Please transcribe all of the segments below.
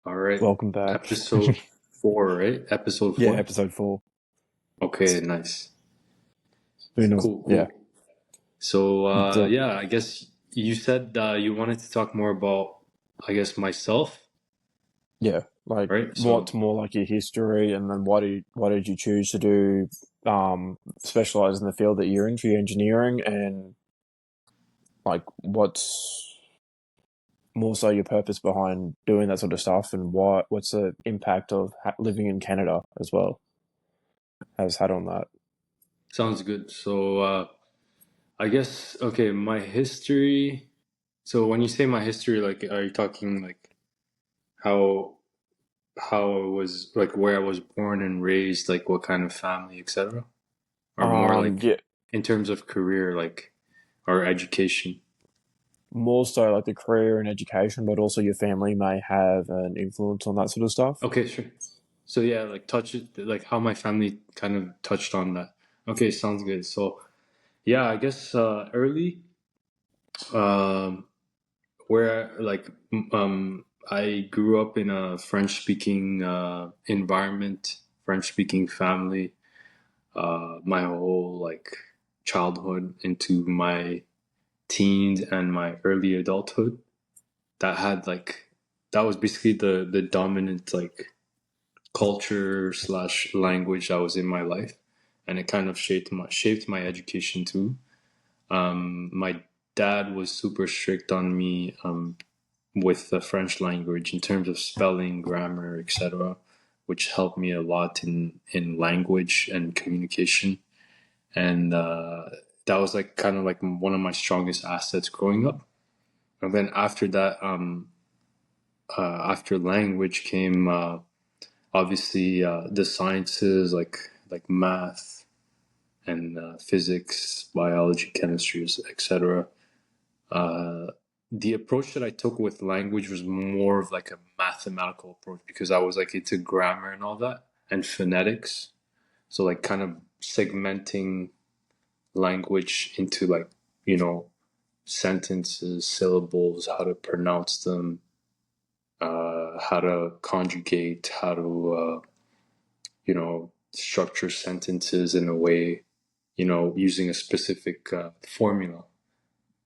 All right. Welcome back. Episode four, right? Episode Yeah, four. episode 4. Okay, nice. Who knows? Cool, Yeah, cool. So, the, yeah, I guess you said you wanted to talk more about, I guess, myself, yeah. Like, right? what's So, more like your history, and then why did you choose to do specialize in the field that you're in for your engineering, and like what's more so your purpose behind doing that sort of stuff, and what's the impact of living in Canada as well has had on that? sounds good. So, I guess, okay, my history. So, when you say my history, like, are you talking like how how I was like where I was born and raised, like what kind of family, etc., or more like Yeah, in terms of career, like or education? more so like the career and education, but also your family may have an influence on that sort of stuff. Okay, sure. So yeah, like touch it, like how my family kind of touched on that. Okay, sounds good. So yeah, I guess early, um, where like I grew up in a French speaking environment, French speaking family. My whole like childhood into my teens and my early adulthood. That had like that was basically the dominant like culture slash language that was in my life, and it kind of shaped my education too. My dad was super strict on me with the French language in terms of spelling, grammar, etc., which helped me a lot in language and communication. And that was like kind of like one of my strongest assets growing up. And then after that, after language came obviously the sciences like math and physics, biology, chemistry, etc. Uh, the approach that I took with language was more of like a mathematical approach because I was like into grammar and all that and phonetics. So like kind of segmenting language into like, you know, sentences, syllables, how to pronounce them, how to conjugate, how to structure sentences in a way, using a specific formula.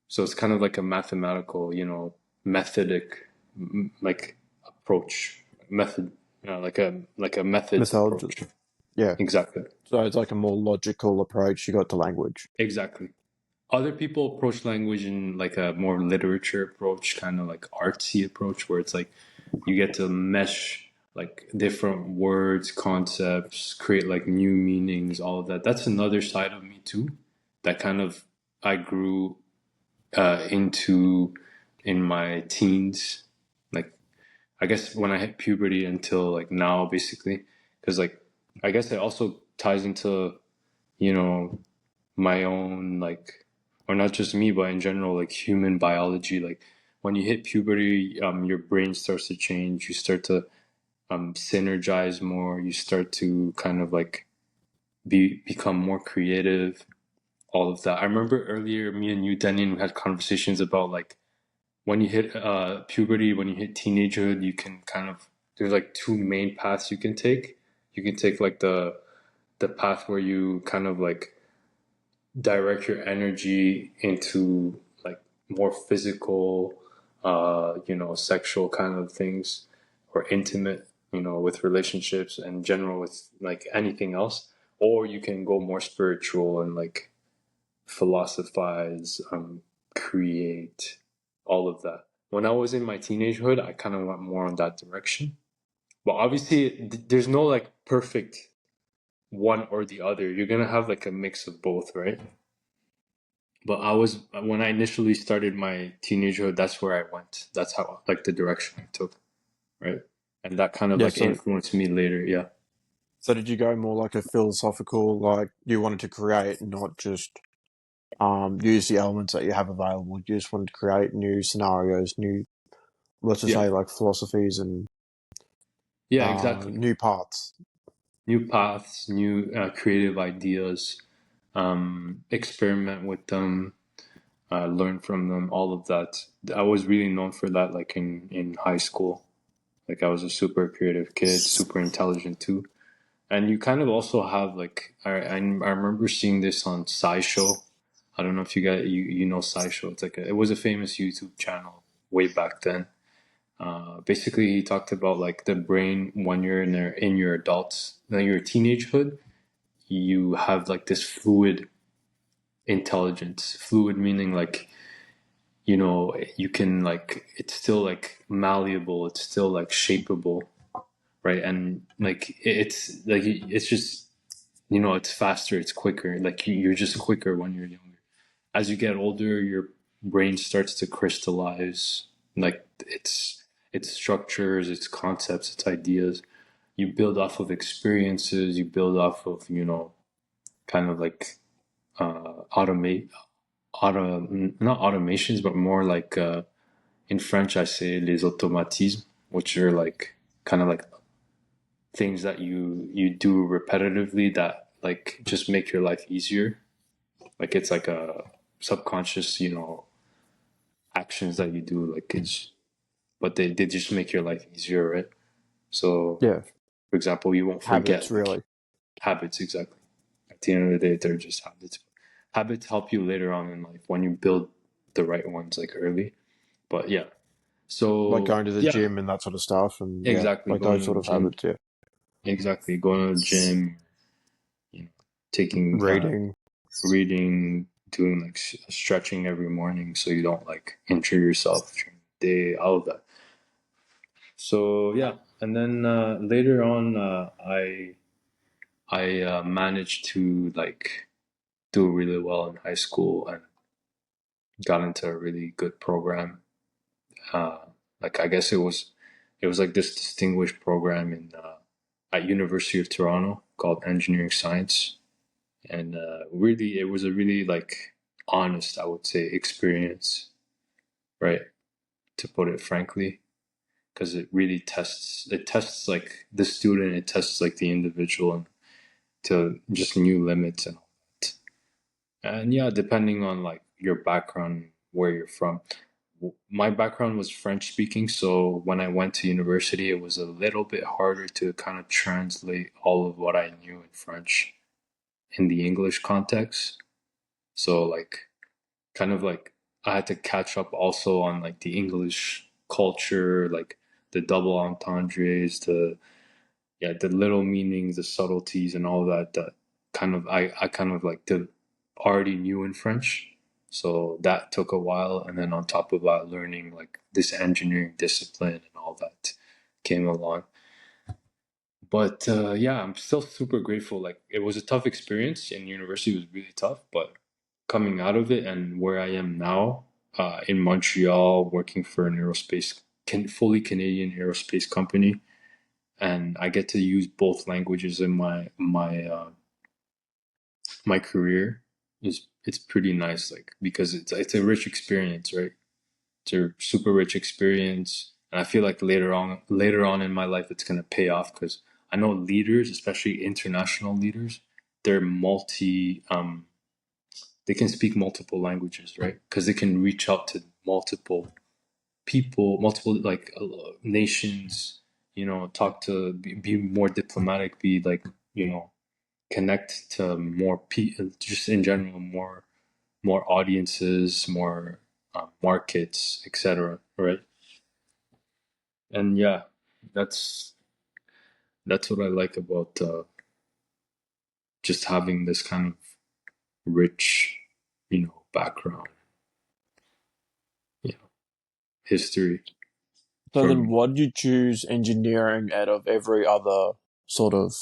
So it's kind of like a mathematical, methodic, like approach, method, like a methods Methodology. approach. Yeah. Exactly, So it's like a more logical approach you got to language. exactly. Other people approach language in like a more literature approach, kind of like artsy approach, where it's like you get to mesh like different words, concepts, create like new meanings, all of that. That's another side of me too, that kind of I grew into in my teens. Like I guess when I hit puberty until like now, basically, because like I guess it also ties into you know my own like or not just me but in general like human biology. Like when you hit puberty, your brain starts to change, you start to synergize more, you start to kind of like become more creative, all of that. I remember earlier me and you, Daniel, we had conversations about like when you hit puberty, when you hit teenagehood, you can kind of there's like two main paths you can take. You can take like the path where you kind of like direct your energy into like more physical, sexual kind of things, or intimate, with relationships and general with like anything else. Or you can go more spiritual and like philosophize, create, all of that. When I was in my teenagehood, I kind of went more on that direction. But obviously, there's no like perfect one or the other. You're gonna have like a mix of both, right? But I was when I initially started my teenagehood, that's where I went. That's how like the direction I took, right? And that kind of Yeah, like so influenced me later. Yeah. did you go more like a philosophical, like you wanted to create, not just use the elements that you have available. You just wanted to create new scenarios, new, let's just Yeah. say like philosophies and Yeah, exactly. new paths. New paths, new creative ideas, experiment with them, learn from them, all of that. I was really known for that, like in high school Like I was a super creative kid, super intelligent too. And you kind of also have like I remember seeing this on SciShow. I don't know if you know SciShow. It's like it was a famous YouTube channel way back then. Basically, he talked about like the brain when you're in your adults, then your teenagehood. You have like this fluid intelligence. Fluid meaning like you can like it's still like malleable. It's still like shapeable, right? And like it's just it's faster, it's quicker. Like you're just quicker when you're younger. As you get older, your brain starts to crystallize, like its structures, its concepts, its ideas. You build off of experiences. You build off of kind of like automate auto not automations, but more like in French I say les automatismes, which are like kind of like things that you do repetitively that like just make your life easier. Like it's like a subconscious, actions that you do. Like it's, but they just make your life easier, right? So, Yeah, for example, you won't habits forget really. like exactly. At the end of the day, they're just habits. Habits help you later on in life when you build the right ones like early. But yeah, Like so going to the yeah, gym and that sort of stuff, and yeah, exactly. like Going those to sort the of gym, habits. Yeah, exactly. Going to the gym, you know, taking reading. reading, doing like stretching every morning so you don't like injure yourself during the day, all of that. So yeah, and then later on, I managed to like do really well in high school and got into a really good program. Uh, like I guess it was like this distinguished program in at University of Toronto called engineering science, and really it was a really like honest, I would say, experience, right? To put it frankly, because it tests like the student, it tests like the individual and to just new limits and all that. And yeah, depending on like your background, where you're from. My background was French speaking, so when I went to university, it was a little bit harder to kind of translate all of what I knew in French in the English context. So like kind of like I had to catch up also on like the English culture, like the double entendres, the little meanings, the subtleties, and all that. That kind of I kind of like did already knew in French, so that took a while. And then on top of that, learning like this engineering discipline and all that came along. But yeah, I'm still super grateful. Like it was a tough experience, and university was really tough. But coming out of it and where I am now, in Montreal, working for an fully Canadian aerospace company, and I get to use both languages in my career. It's pretty nice, like because it's a rich experience, right? It's a super rich experience, and I feel like later on in my life, it's gonna pay off because I know leaders, especially international leaders, they're they can speak multiple languages, right? Because they can reach out to multiple people, multiple like nations. Talk to be more diplomatic, be like connect to more people, just in general, more audiences, more markets, etc. Right? And yeah, that's that's what I like about just having this kind of rich, background, history So for then, me. why did you choose engineering out of every other sort of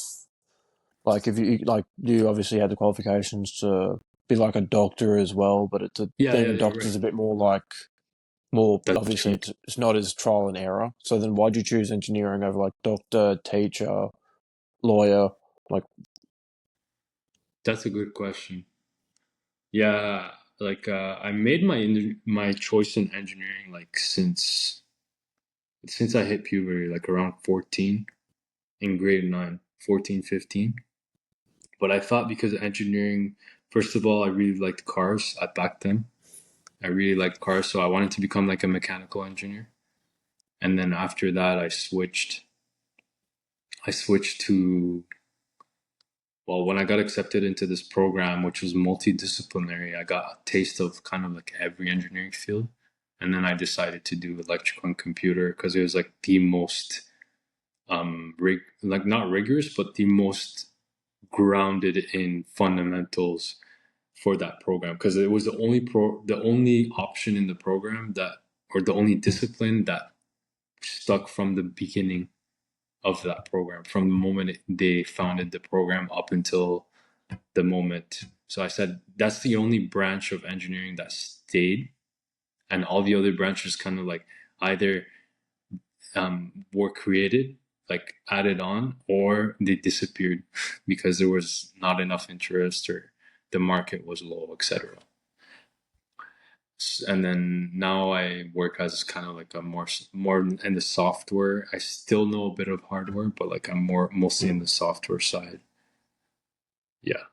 like if you like you obviously had the qualifications to be like a doctor as well, but Yeah, being yeah, a you're doctor right. is a bit more like more That's obviously true. it's not as trial and error. So then why'd you choose engineering over like doctor, teacher, lawyer? Like That's a good question. Yeah, like I made my choice in engineering like since I hit puberty, like around 14 in grade 9, 14, 15. But I thought because of engineering, first of all, I really liked cars at back then. I really liked cars, so I wanted to become like a mechanical engineer. And then after that, I switched to, well, when I got accepted into this program, which was multidisciplinary, I got a taste of kind of like every engineering field. And then I decided to do electrical and computer because it was like the most like not rigorous, but the most grounded in fundamentals for that program because it was the only option in the program that, or the only discipline that stuck from the beginning of that program, from the moment they founded the program up until the moment. So I said that's the only branch of engineering that stayed, and all the other branches kind of like either were created, like added on, or they disappeared because there was not enough interest or the market was low, etc. And then now I work as kind of like a more in the software. I still know a bit of hardware, but like I'm more mostly in the software side. Yeah.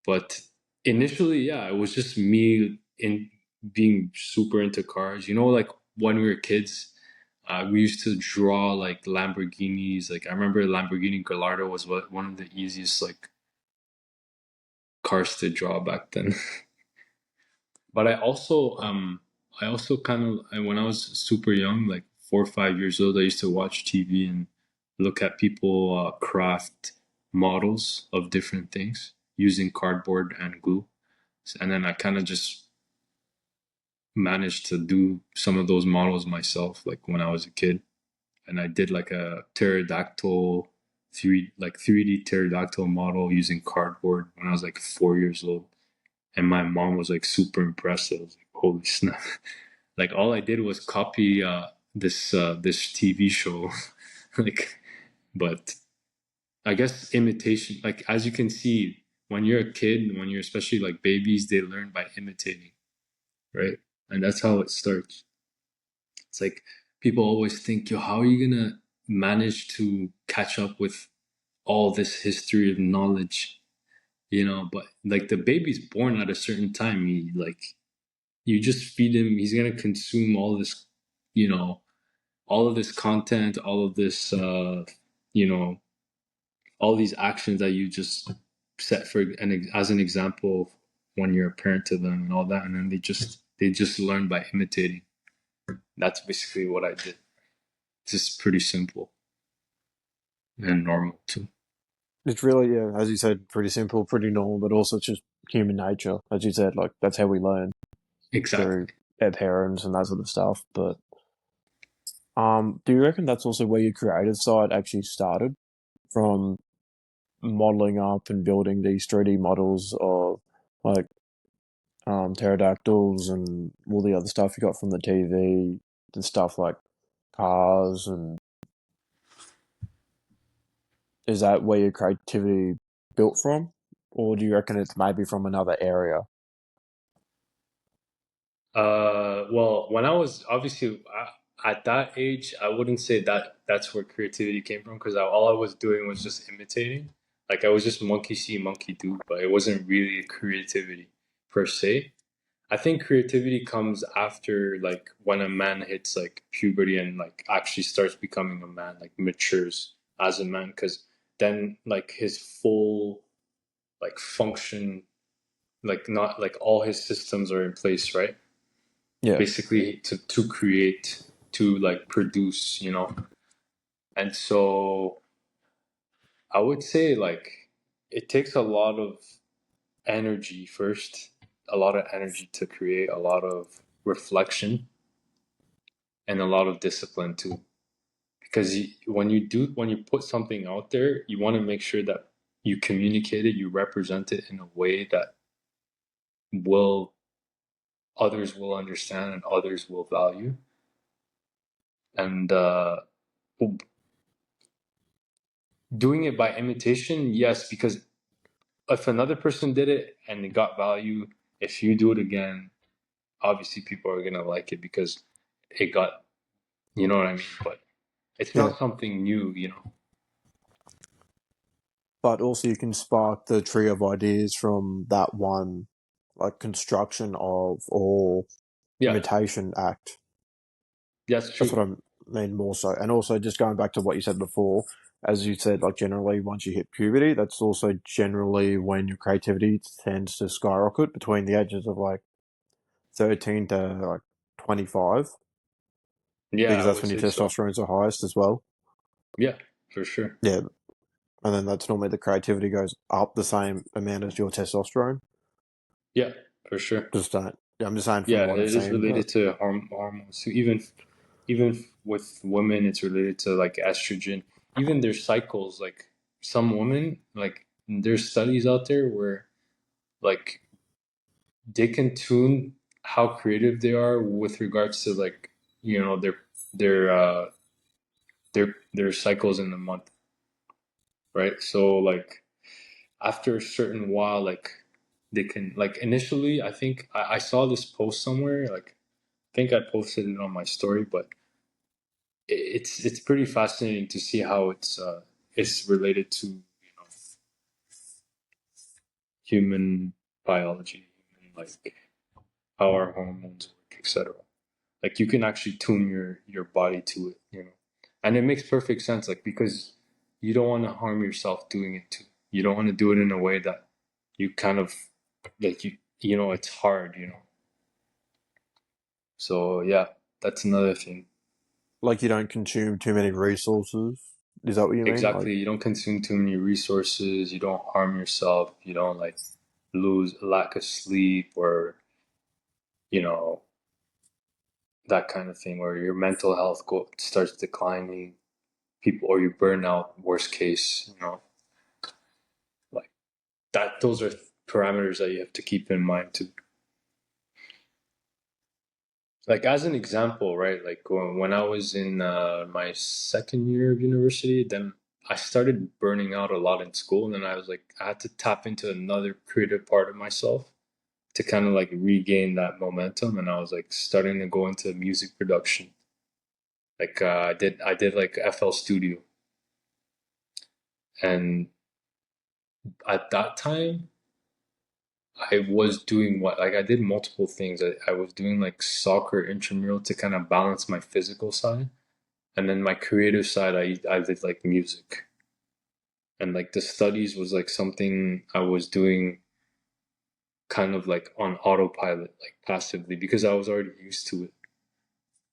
But initially, yeah, it was just me in being super into cars. You know, like when we were kids, we used to draw like Lamborghinis. Like I remember Lamborghini Gallardo was one of the easiest like cars to draw back then. But I also kind of when I was super young, like 4 or 5 years old, I used to watch TV and look at people craft models of different things using cardboard and glue. And then I kind of just managed to do some of those models myself, like when I was a kid. And I did like a pterodactyl 3D pterodactyl model using cardboard when I was like 4 years old. And my mom was like super impressed. I was like, holy snap. Like all I did was copy this TV show. Like, but I guess imitation, like as you can see, when you're a kid, when you're especially like babies, they learn by imitating, right? And that's how it starts. It's like people always think, yo, how are you gonna manage to catch up with all this history of knowledge? You know, but like the baby's born at a certain time. He like you just feed him, he's gonna consume all this, you know, all of this content, all of this you know, all these actions that you just set for as an example when you're a parent to them and all that, and then they just learn by imitating. That's basically what I did. It's just pretty simple and normal too. It's really, yeah, as you said, pretty simple, pretty normal, but also it's just human nature. As you said, like that's how we learn through Exactly. our parents and that sort of stuff. But do you reckon that's also where your creative side actually started from modeling up and building these 3D models of like pterodactyls and all the other stuff you got from the TV, the stuff like cars, and is that where your creativity built from, or do you reckon it's maybe from another area? Well, when I was obviously at that age, I wouldn't say that that's where creativity came from because all I was doing was just imitating. Like I was just monkey see, monkey do, but it wasn't really creativity per se. I think creativity comes after like when a man hits like puberty and like actually starts becoming a man, like matures as a man, because then like his full like function, like not like all his systems are in place, right? Yeah, Basically to create, to like produce, you know. And so I would say like it takes a lot of energy first, a lot of energy to create, a lot of reflection, and a lot of discipline too. Because when you put something out there, you want to make sure that you communicate it, you represent it in a way that will others will understand and others will value. And doing it by imitation, yes, because if another person did it and it got value, if you do it again, obviously people are gonna like it because it got, you know what I mean? But it's yeah. not something new, you know. But also, you can spark the tree of ideas from that one, like construction of or Yeah, imitation act. that's That's what true. I'm. I mean, more so. And also, just going back to what you said before, as you said, like generally, once you hit puberty, that's also generally when your creativity tends to skyrocket between the ages of like 13 to like 25, Yeah, because I that's would when your say so. testosterone's the highest as well. Yeah, for sure. Yeah. And then that's normally the creativity goes up the same amount as your testosterone. Yeah, for sure. Just don't. Yeah, I'm just saying from Yeah, what I've it is seen, but related to hormones. So even with women, it's related to like estrogen. Even their cycles, like some women, like there's studies out there where like they can tune how creative they are with regards to like their their cycles in the month, right? So like after a certain while, like they can like initially, I think I saw this post somewhere, like I think I posted it on my story, but it's pretty fascinating to see how it's related to human biology, human, like how our hormones work, etc. Like you can actually tune your body to it, and it makes perfect sense, like because you don't want to harm yourself doing it too. You don't want to do it in a way that you kind of like it's hard. So yeah, that's another thing. like you don't consume too many resources. Is that what you mean? Like, Exactly. You don't consume too many resources. You don't harm yourself. You don't like lose lack of sleep or, you know, that kind of thing, or your mental health starts declining. People, or you burn out, worst case, like that. Those are parameters that you have to keep in mind too. Like as an example, right? Like when I was in my second year of university, then I started burning out a lot in school, and then I was like, I had to tap into another creative part of myself to kind of like regain that momentum, and I was like starting to go into music production. Like I did like FL Studio, and at that time I was doing what like I did multiple things. I was doing like soccer intramural to kind of balance my physical side, and then my creative side I did like music, and like the studies was like something I was doing kind of like on autopilot, like passively, because I was already used to it.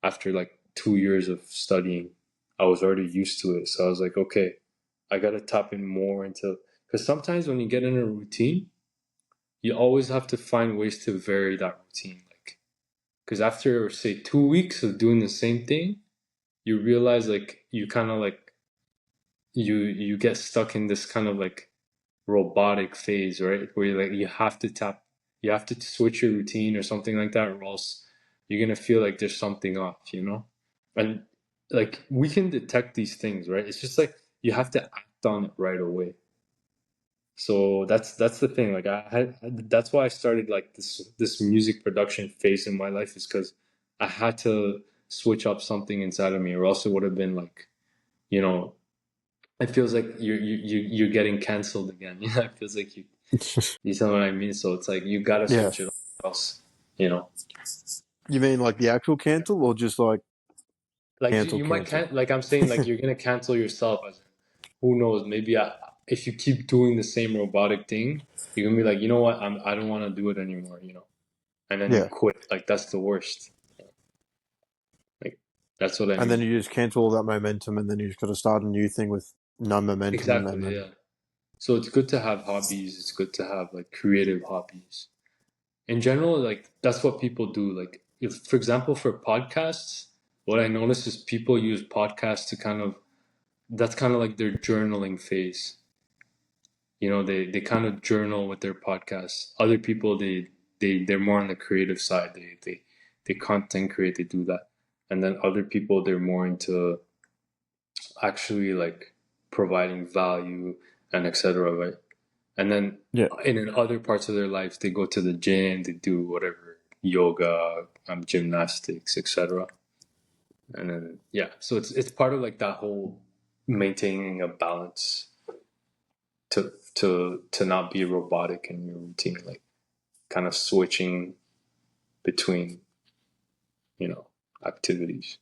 After like 2 years of studying, I was already used to it. So I was like, okay, I gotta tap in more into, because sometimes when you get in a routine, you always have to find ways to vary that routine. Like, because after say 2 weeks of doing the same thing, you realize like you kind of like you get stuck in this kind of like robotic phase, right? Where you like you have to switch your routine or something like that, or else you're gonna feel like there's something off. And like we can detect these things, right? It's just like you have to act on it right away. So that's the thing. Like that's why I started like this music production phase in my life, is because I had to switch up something inside of me, or else it would have been like, you know, it feels like you're getting canceled again. It feels like you know what I mean? So it's like you gotta yeah. switch it up, or else, you know. You mean like the actual cancel or just like Like cancel you might cancel? can't, like I'm saying, like you're gonna cancel yourself, as who knows, maybe if you keep doing the same robotic thing, you're gonna be like, you know what, I don't want to do it anymore. And then you Yeah. quit. Like that's the worst. Like that's what I And then mean. you just cancel all that momentum and then you just got to start a new thing with no momentum and Exactly, then, yeah. So it's good to have hobbies. It's good to have like creative hobbies. In general, like that's what people do. Like if, for example, for podcasts, what I notice is people use podcasts to kind of, that's kind of like their journaling phase. They kind of journal with their podcasts. Other people, they're more on the creative side. They content create. They do that, and then other people, they're more into actually like providing value and etc. Right? And then yeah. in other parts of their lives, they go to the gym, they do whatever, yoga, gymnastics, etc. And then yeah, so it's part of like that whole maintaining a balance to not be robotic in your routine, like kind of switching between you know activities.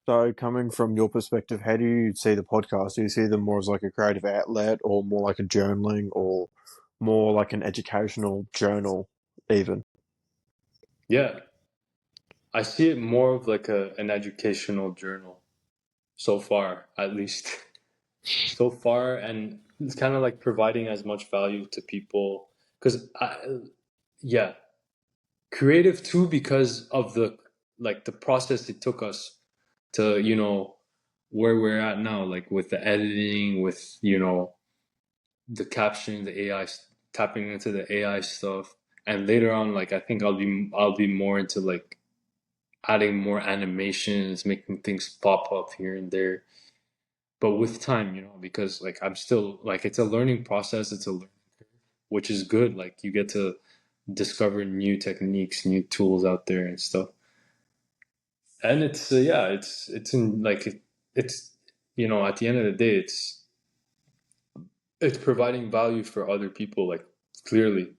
So, coming from your perspective, how do you see the podcast? Do you see them more as like a creative outlet, or more like a journaling, or more like an educational journal, even? Yeah, I see it more of like an educational journal so far, at least. So far, and it's kind of like providing as much value to people because yeah, creative too because of the like the process it took us to where we're at now, like with the editing, with the captioning, the AI, tapping into the AI stuff, and later on, like I think I'll be more into like adding more animations, making things pop up here and there. But with time, because like I'm still like it's a learning process, it's a learning curve, which is good. Like you get to discover new techniques, new tools out there and stuff. And it's yeah, it's in like it's at the end of the day, it's providing value for other people. Like clearly,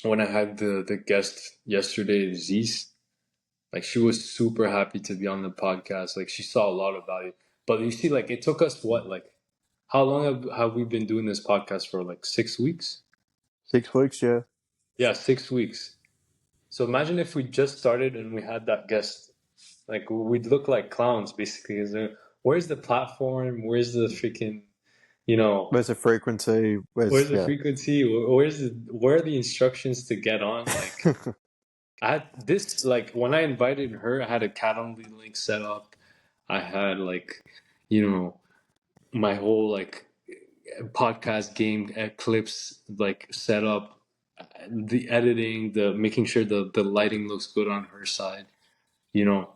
when I had the guest yesterday, Zeus, like she was super happy to be on the podcast. Like she saw a lot of value. But you see, like it took us what, like how long have we been doing this podcast for? Like 6 weeks? 6 weeks, yeah. Yeah, 6 weeks. So imagine if we just started and we had that guest. Like we'd look like clowns basically. Where's the platform? Where's the freaking, you know, Where's the frequency? where's Where's the yeah. frequency? Where are the instructions to get on? Like I had this, like when I invited her, I had a Calendly link set up. I had like, you know, my whole like podcast game clips like set up, the editing, the making sure the lighting looks good on her side. You know,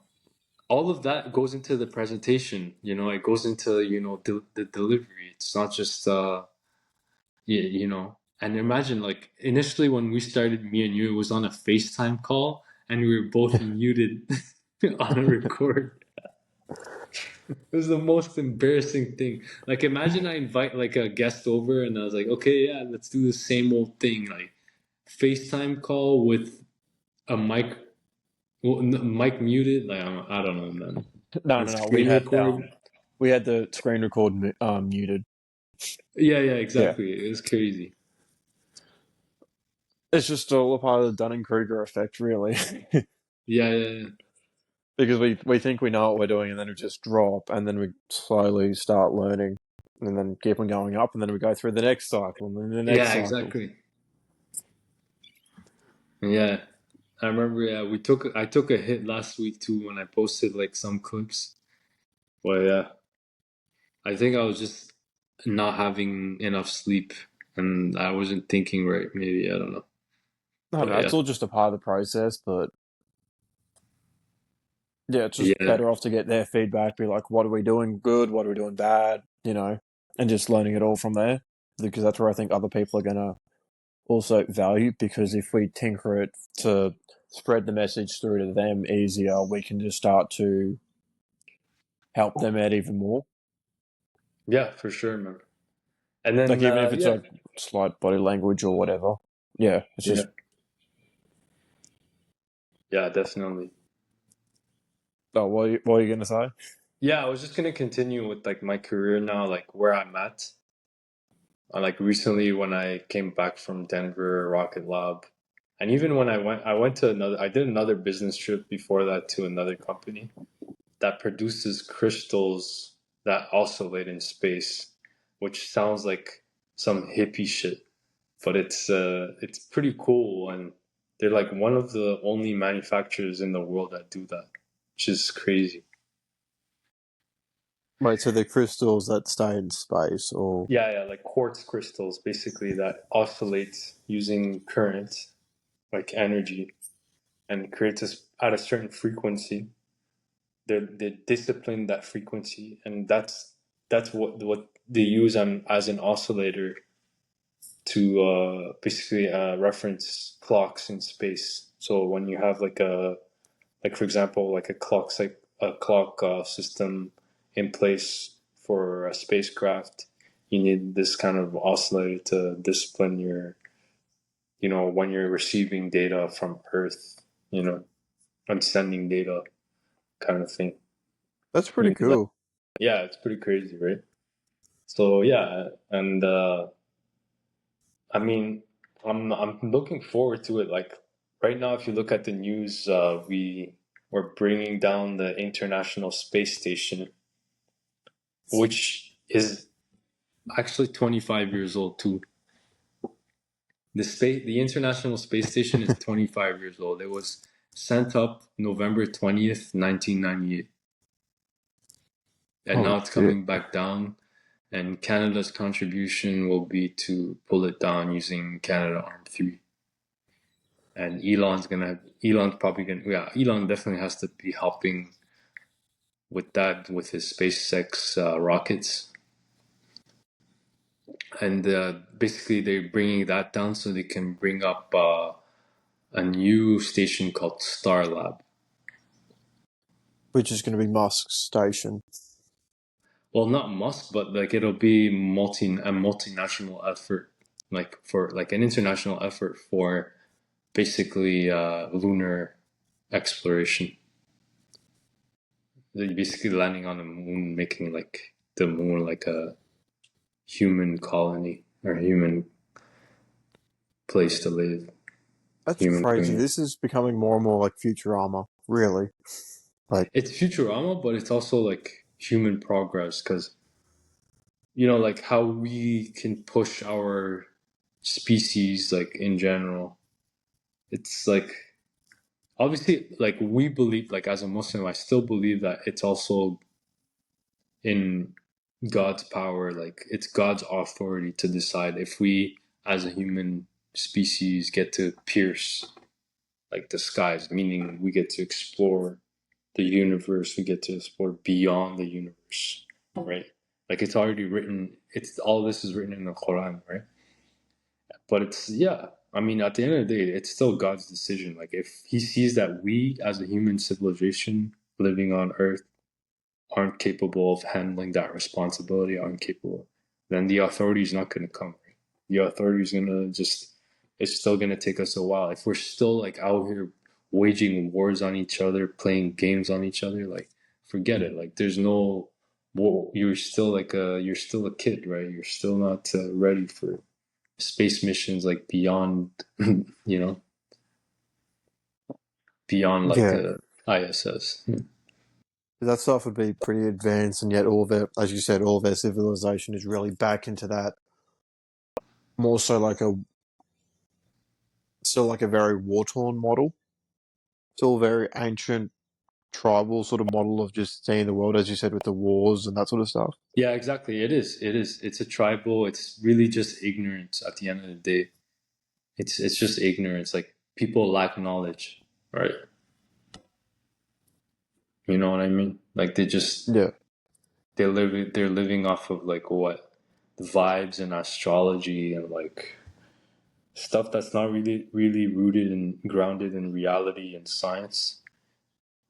all of that goes into the presentation. It goes into the delivery. It's not just And imagine like initially when we started, me and you, it was on a FaceTime call, and we were both muted on a record. It was the most embarrassing thing. Like, imagine I invite like a guest over, and I was like, okay, yeah, let's do the same old thing, like FaceTime call with a mic, well, mic muted. Like, I don't know, man. No, And no, no. We screen had record. the screen record muted. Yeah, yeah, Yeah, exactly. It was crazy. it's just all a part of the Dunning Kruger effect, really. Yeah, yeah, yeah. Because we think we know what we're doing, and then we just drop, and then we slowly start learning, and then keep on going up, and then we go through the next cycle, and then the next Yeah, cycle. exactly. Yeah, I remember. Yeah, I took a hit last week too when I posted like some clips. But yeah, I think I was just not having enough sleep, and I wasn't thinking right. Maybe I don't know. I don't But know. yeah, It's all just a part of the process, but yeah, it's just yeah, better off to get their feedback. Be like, what are we doing good? What are we doing bad? And just learning it all from there, because that's where I think other people are gonna also value. Because if we tinker it to spread the message through to them easier, we can just start to help them out even more. yeah, for sure, man. And then Like even if it's yeah, like slight body language or whatever. Yeah, it's yeah, just yeah, definitely. oh, what are you gonna say? Yeah, I was just gonna continue with like my career now, like where I'm at. Like recently when I came back from Denver Rocket Lab, and even when I did another business trip before that to another company that produces crystals that oscillate in space, which sounds like some hippie shit, but it's pretty cool, and they're like one of the only manufacturers in the world that do that, which is crazy. Wait, so the crystals that stay in space, or Yeah, yeah, like quartz crystals basically that oscillates using current, like energy, and creates at a certain frequency. They discipline that frequency, and that's what they use as an oscillator to basically reference clocks in space. So when you have like for example like a clock system in place for a spacecraft, you need this kind of oscillator to discipline your when you're receiving data from Earth, you know, and sending data kind of thing. That's pretty Maybe like, cool. yeah, it's pretty crazy, right? So yeah, and I mean, I'm looking forward to it. Like right now, if you look at the news, we're bringing down the International Space Station, which is actually 25 years old too. The International Space Station is 25 years old. It was sent up November 20th, 1998, and Oh now it's shit. coming back down. And Canada's contribution will be to pull it down using Canadarm3. And Elon's probably gonna, yeah, Elon definitely has to be helping with that with his SpaceX rockets. And basically, they're bringing that down so they can bring up a new station called Starlab. Which is going to be Musk's station. Well, not Musk, but like it'll be a multinational effort, like for like an international effort for basically lunar exploration. They're basically landing on the moon, making like the moon like a human colony or human place to live, That's human crazy. community. This is becoming more and more like Futurama. Really. Like, It's Futurama, but it's also like human progress because like how we can push our species like in general. It's like obviously like we believe like as a Muslim, I still believe that it's also in God's power, like it's God's authority to decide if we as a human species get to pierce like the skies, meaning we get to explore the universe, we get to explore beyond the universe, right? Like it's already written, it's all this is written in the Quran, right? But it's yeah, I mean at the end of the day, it's still God's decision. Like if he sees that we as a human civilization living on earth aren't capable of handling that responsibility, aren't capable, then the authority is not going to come. Right? The authority is going to just, it's still going to take us a while. If we're still like out here waging wars on each other, playing games on each other, like forget it. Like there's no, well, you're still a kid, right? You're still not ready for space missions like beyond, you know, beyond like yeah, ISS. Yeah. that stuff would be pretty advanced, and yet all of their, as you said, all of their civilization is really back into that more so like a still like a very war torn model, still very ancient tribal sort of model of just seeing the world, as you said, with the wars and that sort of stuff. Yeah, exactly. It is. It is. It's a tribal. It's really just ignorance at the end of the day. It's just ignorance. Like people lack knowledge, right? You know what I mean? Like Yeah, they're living off of like what vibes and astrology and like stuff that's not really rooted and grounded in reality and science,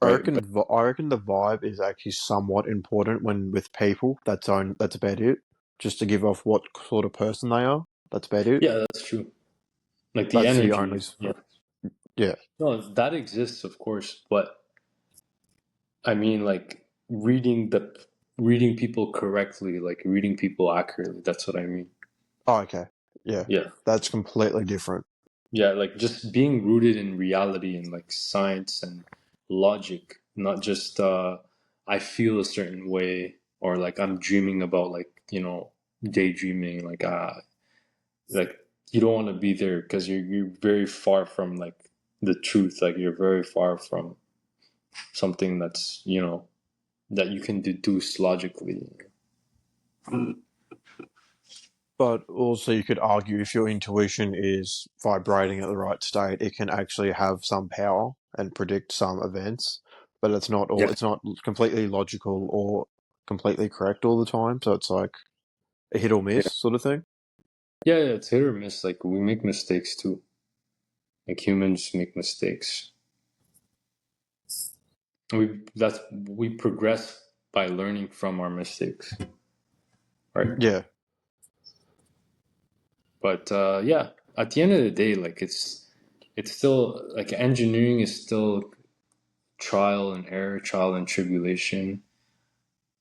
right? But I reckon the vibe is actually somewhat important when with people. That's about it. Just to give off what sort of person they are. That's about it. yeah, that's true. Like the That's the only. energy, yeah. Yeah, No, that exists, of course, but I mean, like reading people correctly, like reading people accurately. That's what I mean. oh, okay. Yeah, Yeah, that's completely different. yeah, like just being rooted in reality and like science and logic, not just I feel a certain way or like I'm dreaming about like daydreaming like you don't want to be there because you're very far from like the truth. Like you're very far from something that's that you can deduce logically. But also, you could argue if your intuition is vibrating at the right state, it can actually have some power and predict some events. But it's not all. Yeah. It's not completely logical or completely correct all the time. So it's like a hit or Yeah. miss sort of thing. Yeah, yeah, it's hit or miss. Like we make mistakes too. Like humans make mistakes. We progress by learning from our mistakes, right? Yeah, But yeah, at the end of the day, like it's still like engineering is still trial and error, trial and tribulation.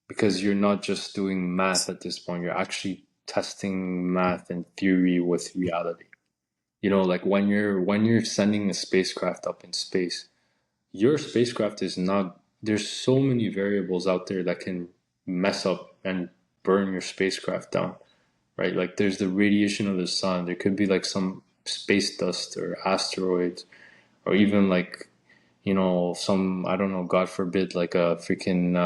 because you're not just doing math at this point. You're actually testing math and theory with reality. You know, like when you're sending a spacecraft up in space, your spacecraft is not. There's so many variables out there that can mess up and burn your spacecraft down, right? Like there's the radiation of the sun. There could be like some space dust or asteroids, or even like some, I don't know, God forbid, like a freaking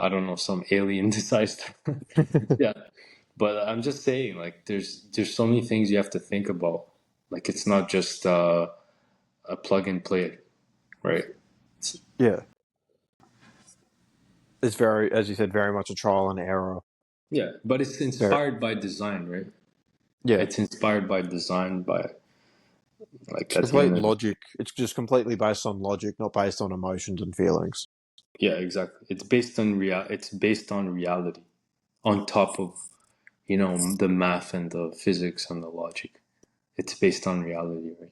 I don't know, some alien decides to yeah. But I'm just saying, like there's so many things you have to think about. Like it's not just a plug and play, right? It's, Yeah, it's very, as you said, very much a trial and error. yeah, but it's Very, inspired by design, right? yeah, It's inspired by design, by like it's at the complete end of it. logic. It's just completely based on logic, not based on emotions and feelings. Yeah, exactly. It's based on It's based on reality, on top of the math and the physics and the logic. It's based on reality, right?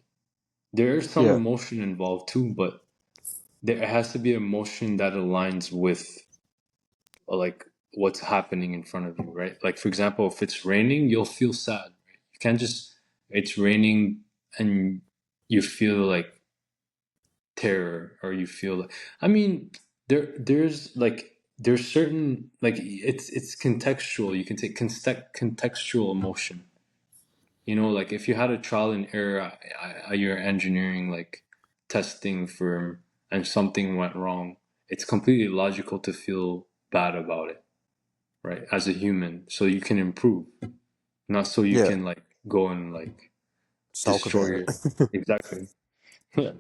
There is some Yeah, emotion involved too, but there has to be emotion that aligns with like what's happening in front of you, right? Like for example, if it's raining, you'll feel sad. Right? You can't just it's raining and you feel like terror or you feel like I mean there's certain like it's contextual. You can take contextual emotion. You know, like if you had a trial and error at your engineering like testing firm and something went wrong, it's completely logical to feel bad about it, right? As a human, so you can improve, not so you yeah, can like go and like sulk destroy about your it. exactly, yeah,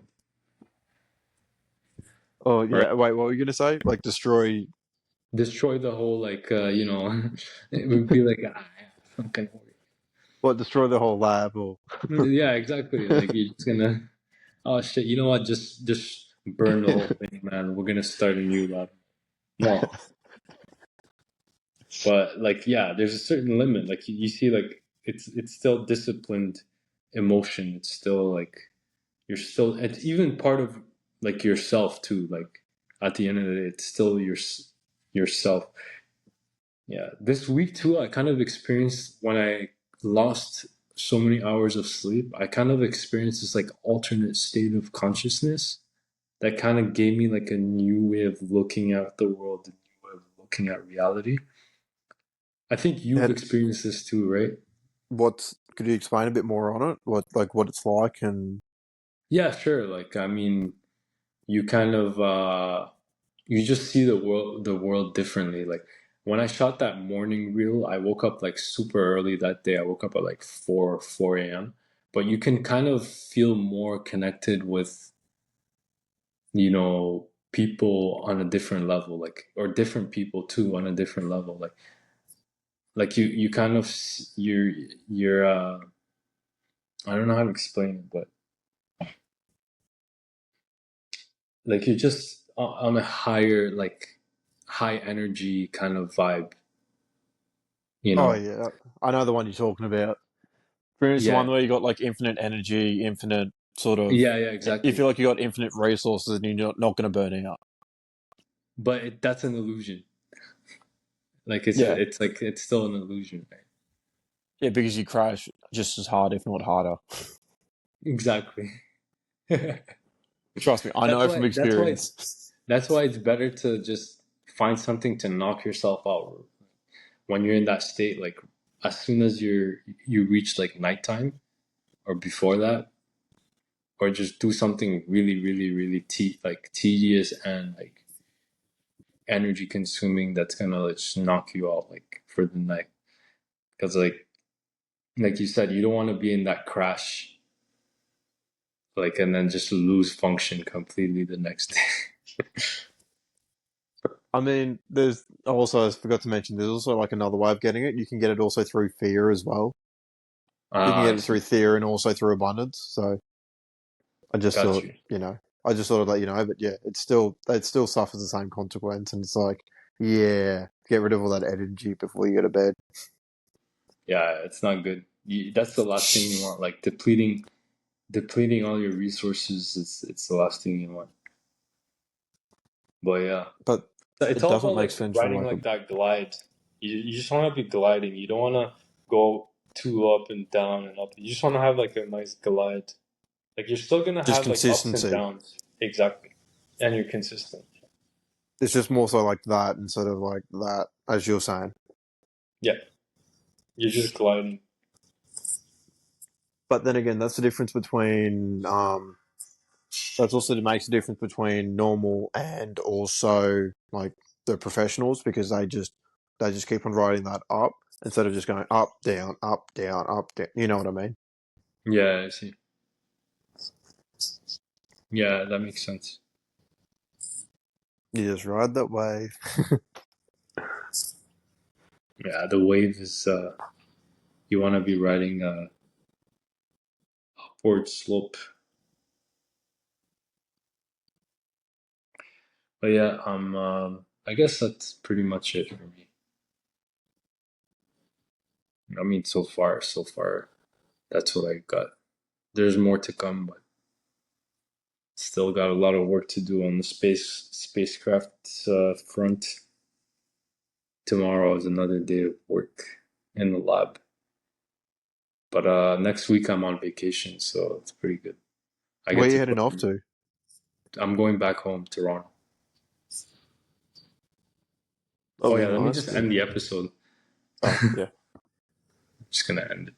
Oh right. yeah, wait, what were you gonna say? Like destroy Destroy the whole like it would be like fucking what? Destroy the whole lab, or yeah, exactly. Like you're just gonna oh shit, you know what? Just burn the whole thing, man. We're gonna start a new lab. No, but like yeah, there's a certain limit. Like you see, like it's still disciplined emotion. It's still like you're still. It's even part of like yourself too. Like at the end of the day, it's still yourself. Yeah, this week too, I kind of experienced when I lost so many hours of sleep. I kind of experienced this like alternate state of consciousness that kind of gave me like a new way of looking at the world, a new way of looking at reality. I think you've and experienced this too, right? what? Could you explain a bit more on it? What it's like, and Yeah, sure. Like, I mean, you kind of you just see the world differently. Like when I shot that morning reel, I woke up like super early that day. I woke up at like 4 a.m. But you can kind of feel more connected with, people on a different level, like or different people too on a different level. Like you kind of you're I don't know how to explain it, but like you're just on a higher like high energy kind of vibe, you oh know? yeah, I know the one you're talking about. It's the Yeah, one where you got like infinite energy, infinite sort of. yeah, yeah, You exactly. feel like you got infinite resources, and you're not going to burn out. But that's an illusion. Like Yeah, it's still an illusion, right? yeah, because you crash just as hard, if not harder. Exactly. Trust me, I That's know from why that's why it's experience. that's why it's better to just find something to knock yourself out when you're in that state. Like as soon as you reach like nighttime or before that, or just do something really, really, really like tedious and like energy consuming that's gonna like, just knock you out like for the night. Because like you said, you don't want to be in that crash like and then just lose function completely the next day. I mean, there's also, I forgot to mention, there's also like another way of getting it. You can get it also through fear as well. You can Ah, I get it through see. fear and also through abundance. So I just Got thought, you. I just thought I'd let you know. But yeah, it still suffers the same consequence. And it's like, yeah, get rid of all that energy before you go to bed. Yeah, it's not good. That's the last thing you want. Like depleting all your resources. It's the last thing you want. But yeah, But It's It all doesn't about make like sense from riding like a like that glide. You just want to be gliding. You don't want to go too up and down and up. You just want to have like a nice glide. Like you're still gonna just have like ups and consistency. downs. Exactly. And you're consistent. It's just more so like that instead of like that, as you're saying. Yeah. You're just gliding. But then again, that's the difference between that's also makes a difference between normal and also like the professionals because they just keep on riding that up instead of just going up, down, up, down, up, down. You know what I mean? Yeah, I see. Yeah, that makes sense. You just ride that wave. Yeah, the wave is you want to be riding a upward slope. But yeah, I guess that's pretty much it for me. I mean, so far, that's what I got. There's more to come, but still got a lot of work to do on the spacecraft front. Tomorrow is another day of work in the lab. But next week I'm on vacation, so it's pretty good. I Where get are you to heading put. off to? I'm going back home, Toronto. Oh Oh, yeah, let me nice, just dude. end the episode. Oh, yeah. I'm just gonna end it.